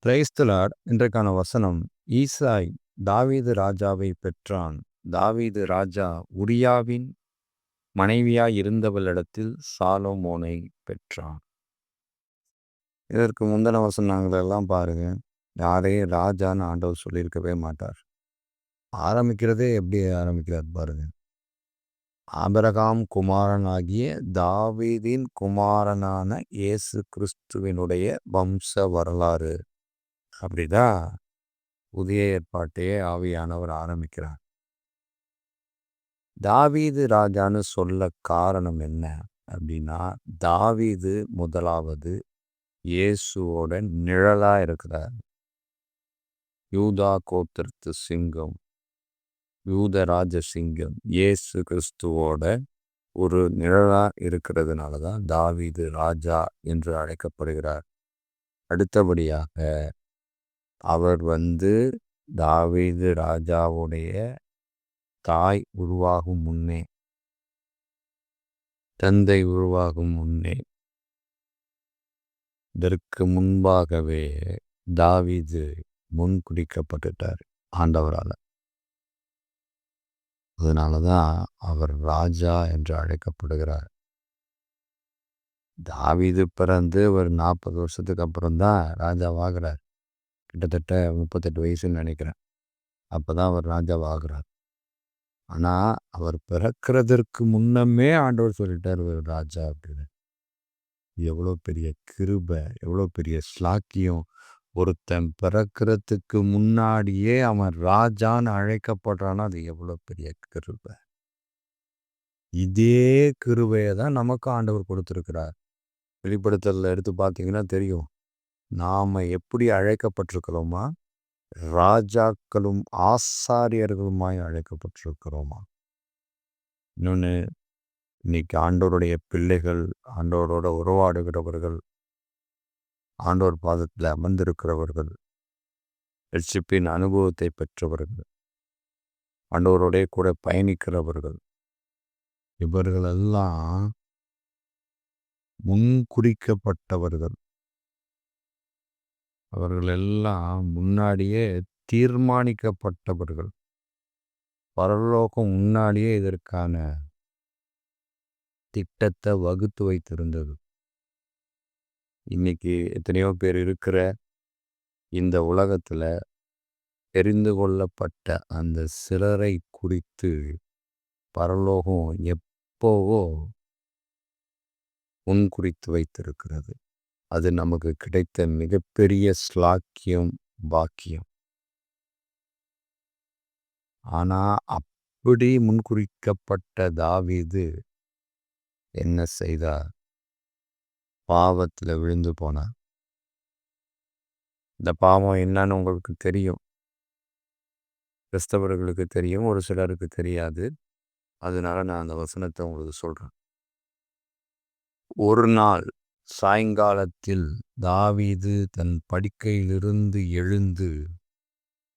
Praise the Lord. இன்றைக்கான வசனம், ஈசாய் தாவீது ராஜாவை பெற்றான். தாவீது ராஜா உரியாவின் மனைவியாய் இருந்தவளிடத்தில் சாலோமோனை பெற்றான். இதற்கு முந்தின வசனங்களெல்லாம் பாருங்க, யாரையும் ராஜான்னு ஆண்டவர் சொல்லியிருக்கவே மாட்டார். ஆரம்பிக்கிறதே எப்படி ஆரம்பிக்கிறார் பாருங்க. ஆபிரகாம் குமாரனாகிய தாவீதின் குமாரனான இயேசு கிறிஸ்துவினுடைய வம்ச வரலாறு. அப்படிதான் புதிய ஏற்பாட்டையே ஆவியானவர் ஆரம்பிக்கிறார். தாவீது ராஜான்னு சொல்ல காரணம் என்ன அப்படின்னா, தாவீது முதலாவது இயேசுவோட நிழலா இருக்கிறார். யூதா கோத்திரத்து சிங்கம், யூத ராஜ சிங்கம் இயேசு கிறிஸ்துவோட ஒரு நிழலா இருக்கிறதுனால தான் தாவீது ராஜா என்று அழைக்கப்படுகிறார். அடுத்தபடியாக அவர் தாவீது ராஜாவுடைய தாய் உருவாகும் முன்னே, தந்தை உருவாகும் முன்னே, இதற்கு முன்பாகவே தாவீது முன்குறிக்கப்பட்டுட்டார் ஆண்டவரால். அதனால தான் அவர் ராஜா என்று அழைக்கப்படுகிறார். தாவீது பிறந்து ஒரு 40 வருஷத்துக்கு அப்புறம் தான் ராஜாவாகிறார். கிட்டத்தட்ட 38 வயசுன்னு நினைக்கிறேன். அப்போ தான் அவர் ராஜாவாகிறார். ஆனால் அவர் பிறக்கிறதற்கு முன்னமே ஆண்டவர் சொல்லிட்டார் ஒரு ராஜா அப்படின்னு. எவ்வளோ பெரிய கிருபை, எவ்வளோ பெரிய ஸ்லாக்கியம். ஒருத்தன் பிறக்கிறதுக்கு முன்னாடியே அவன் ராஜான்னு அழைக்கப்படுறான்னா அது எவ்வளோ பெரிய கிருபை. இதே கிருபையை தான் நமக்கு ஆண்டவர் கொடுத்துருக்கிறார். வெளிப்படுத்தலில் எடுத்து பார்த்தீங்கன்னா தெரியும், நாம் எப்படி அழைக்கப்பட்டிருக்கிறோமா, ராஜாக்களும் ஆசாரியர்களுமாய் அழைக்கப்பட்டிருக்கிறோமா. இன்னொன்று, இன்னைக்கு ஆண்டவருடைய பிள்ளைகள், ஆண்டவரோட உறவாடுகிறவர்கள், ஆண்டவர் பாதத்தில் அமர்ந்திருக்கிறவர்கள், ரட்சிப்பின் அனுபவத்தை பெற்றவர்கள், ஆண்டவரோடைய கூட பயணிக்கிறவர்கள், இவர்களெல்லாம் முன்குறிக்கப்பட்டவர்கள். அவர்கள் எல்லாம் முன்னாடியே தீர்மானிக்கப்பட்டவர்கள். பரலோகம் முன்னாடியே இதற்கான திட்டத்தை வகுத்து வைத்திருந்தது. இன்னைக்கு எத்தனையோ பேர் இருக்கிற இந்த உலகத்தில் தெரிந்து கொள்ளப்பட்ட அந்த சிலரை குறித்து பரலோகம் எப்போவோ முன்குறித்து வைத்திருக்கிறது. அது நமக்கு கிடைத்த மிகப்பெரிய ஸ்லாக்கியம், பாக்கியம். ஆனால் அப்படி முன்குறிக்கப்பட்ட தாவீது என்ன செய்தார்? பாவத்தில் விழுந்து போனார். இந்த பாவம் என்னன்னு உங்களுக்கு தெரியும், கிறிஸ்தவர்களுக்கு தெரியும், ஒரு சிலருக்கு தெரியாது. அதனால நான் அந்த வசனத்தை உங்களுக்கு சொல்கிறேன். ஒரு நாள் சாயங்காலத்தில் தாவீது தன் படுக்கையிலிருந்து எழுந்து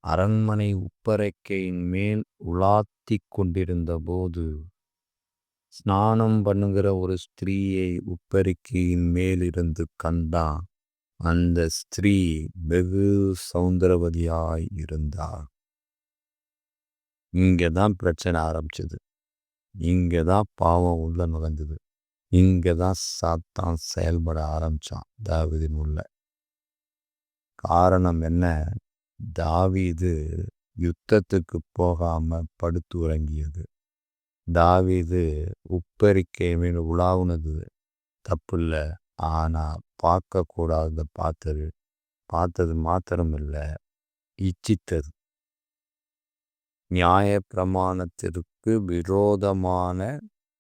அரண்மனை உப்பரைக்கையின் மேல் உலாத்தி கொண்டிருந்த போது, ஸ்நானம் பண்ணுகிற ஒரு ஸ்திரீயை உப்பரிக்கையின் மேலிருந்து கண்டான். அந்த ஸ்திரீ வெகு சௌந்தரவதியாய் இருந்தார். இங்கே தான் பிரச்சனை ஆரம்பிச்சது. இங்கே தான் பாவம் உள்ள நுழைஞ்சது. இங்கே தான் சாத்தான் செயல்பட ஆரம்பித்தான் தாவீதின் உள்ள. காரணம் என்ன? தாவீது யுத்தத்துக்கு போகாமல் படுத்து உறங்கியது. தாவீது உப்பரிக்கை மேல் உலாவுனது தப்பு இல்லை. ஆனால் பார்க்கக்கூடாத பார்த்தது மாத்திரமில்லை, இச்சித்தது. நியாய பிரமாணத்திற்கு விரோதமான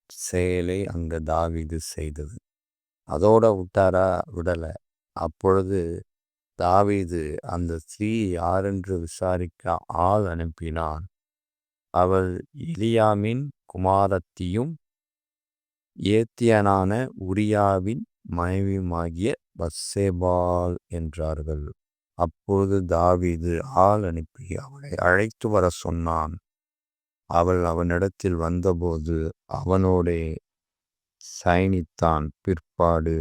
செயலை அங்கே தாவீது செய்தது. அதோட விட்டாரா? விடலை. அப்பொழுது தாவீது அந்த ஸ்திரீ யாரென்று விசாரிக்க ஆள் அனுப்பினான். அவள் எலியாமின் குமாரத்தியும் ஏத்தியனான உரியாவின் மனைவியுமாகிய பத்சேபாள் என்றார்கள். அப்பொழுது தாவீது ஆள் அனுப்பி அவளை அழைத்து வர சொன்னான். அவள் அவனிடத்தில் வந்தபோது அவனோடே சயனித்தான். பிற்பாடு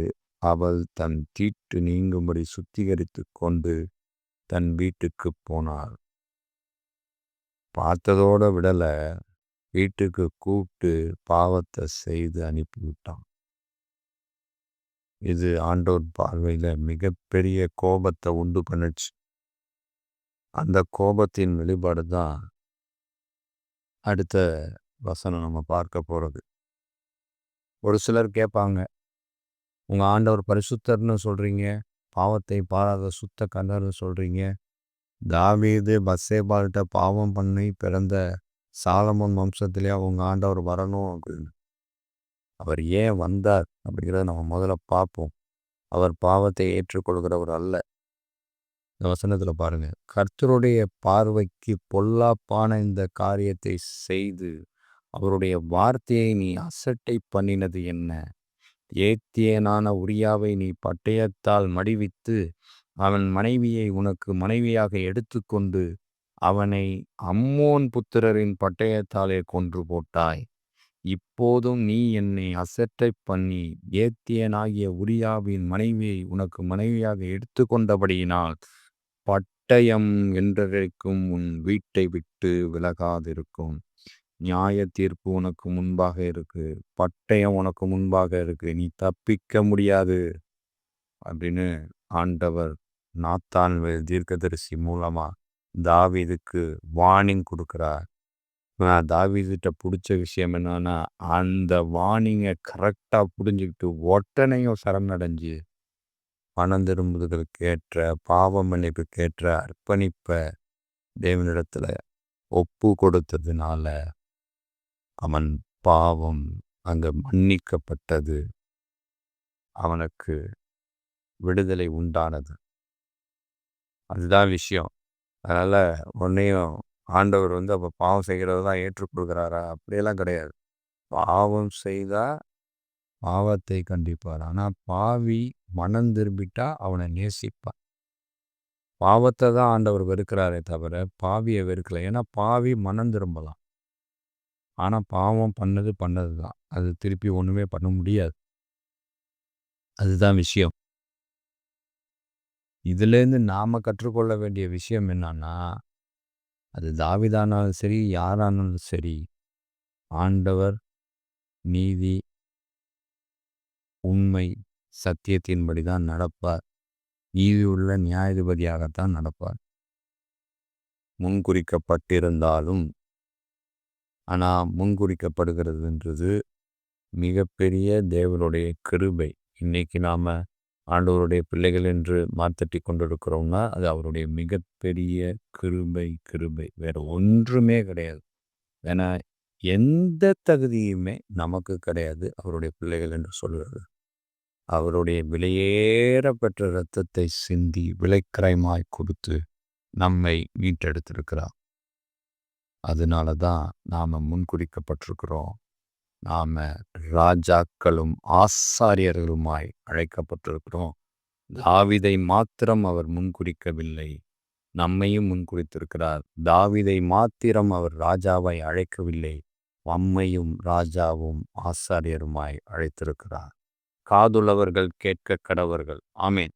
அவள் தன் தீட்டு நீங்கும்படி சுத்திகரித்து கொண்டு தன் வீட்டுக்கு போனார். பார்த்ததோட விடல, வீட்டுக்கு கூப்பிட்டு பாவத்தை செய்து அனுப்பிவிட்டான். இது ஆண்டவர் பார்வையில மிகப்பெரிய கோபத்தை உண்டு பண்ணுச்சு. அந்த கோபத்தின் வெளிப்பாடு தான் அடுத்த வசனம் நம்ம பார்க்க போறது. ஒரு சிலர் கேட்பாங்க, உங்க ஆண்டவர் பரிசுத்தர்னு சொல்றீங்க, பாவத்தை பாராத சுத்த கண்டர்னு சொல்றீங்க. தாவீது பத்சேபாள்கிட்ட பாவம் பண்ணி பிறந்த சாலமோன் வம்சத்திலே உங்க ஆண்டவர் வரணும் அப்படின்னு. அவர் ஏன் வந்தார் அப்படிங்கிறத நம்ம முதல்ல பார்ப்போம். அவர் பாவத்தை ஏற்றுக்கொள்கிறவர் அல்ல. இந்த வசனத்துல பாருங்க, கர்த்தருடைய பார்வைக்கு பொல்லாப்பான இந்த காரியத்தை செய்து அவருடைய வார்த்தையை நீ அசட்டை பண்ணினது என்ன? ஏத்தியனான உரியாவை நீ பட்டயத்தால் மடிவித்து அவன் மனைவியை உனக்கு மனைவியாக எடுத்துக்கொண்டு அவனை அம்மோன் புத்திரரின் பட்டயத்தாலே கொன்று போட்டாய். இப்போதும் நீ என்னை அசட்டை பண்ணி ஏத்தியனாகிய உரியாவின் மனைவியை உனக்கு மனைவியாக எடுத்துக்கொண்டபடியினால் பட்டயம் என்றைக்கும் உன் வீட்டை விட்டு விலகாதிருக்கும். நியாய தீர்ப்பு உனக்கு முன்பாக இருக்கு, பட்டயம் உனக்கு முன்பாக இருக்கு, நீ தப்பிக்க முடியாது அப்படின்னு ஆண்டவர் நாத்தான் தீர்க்கதரிசி மூலமா தாவீதுக்கு வார்னிங் கொடுக்குறார். தாவீதுகிட்ட பிடிச்ச விஷயம் என்னன்னா, அந்த வார்னிங்கை கரெக்டாக புரிஞ்சுக்கிட்டு உடனேயும் சரணடைஞ்சு மனம் திரும்புதலுக்கு ஏற்ற பாவ மன்னிப்புக்கு ஏற்ற அர்ப்பணிப்பை தேவனிடத்துல ஒப்பு கொடுத்ததுனால அவன் பாவம் அங்க மன்னிக்கப்பட்டது, அவனுக்கு விடுதலை உண்டானது. அதுதான் விஷயம். அதனால உன்னையும் ஆண்டவர் அப்போ பாவம் செய்கிறது தான் ஏற்றுக்கொள்கிறாரா? அப்படியெல்லாம் கிடையாது. பாவம் செய்தா பாவத்தை கண்டிப்பார். ஆனால் பாவி மனம் திரும்பிட்டா அவனை நேசிப்பார். பாவத்தை தான் ஆண்டவர் வெறுக்கிறாரே தவிர பாவியை வெறுக்கல. ஏன்னா பாவி மனம் திரும்பலாம், ஆனால் பாவம் பண்ணது தான். அது திருப்பி ஒன்றுமே பண்ண முடியாது. அதுதான் விஷயம். இதுலேருந்து நாம் கற்றுக்கொள்ள வேண்டிய விஷயம் என்னன்னா, அது தாவீதானாலும் சரி, யாரானாலும் சரி, ஆண்டவர் நீதி, உண்மை, சத்தியத்தின்படி தான் நடப்பார். நீதியுள்ள நியாயாதிபதியாகத்தான் நடப்பார். முன்குறிக்கப்பட்டிருந்தாலும், ஆனால் முன்குறிக்கப்படுகிறதுன்றது மிகப்பெரிய தேவனுடைய கிருபை. இன்னைக்கு நாம் ஆண்டவருடைய பிள்ளைகள் என்று மாத்தட்டி கொண்டிருக்கிறோம்னா அது அவருடைய மிகப்பெரிய கிருபை. வேற ஒன்றுமே கிடையாது. ஏன்னா எந்த தகுதியுமே நமக்கு கிடையாது அவருடைய பிள்ளைகள் என்று சொல்கிறது. அவருடைய விலையேற பெற்ற இரத்தத்தை சிந்தி விலைக்கிரயமாய் கொடுத்து நம்மை மீட்டெடுத்திருக்கிறார். அதனால தான் நாம் முன்குறிக்கப்பட்டிருக்கிறோம். நாம் ராஜாக்களும் ஆசாரியர்களுமாய் அழைக்கப்பட்டிருக்கிறோம். தாவீதை மாத்திரம் அவர் முன்குறிக்கவில்லை, நம்மையும் முன்குறித்திருக்கிறார். தாவீதை மாத்திரம் அவர் ராஜாவாய் அழைக்கவில்லை, நம்மையும் ராஜாவும் ஆசாரியருமாய் அழைத்திருக்கிறார். காதுள்ளவர்கள் கேட்க கடவர்கள். ஆமேன்.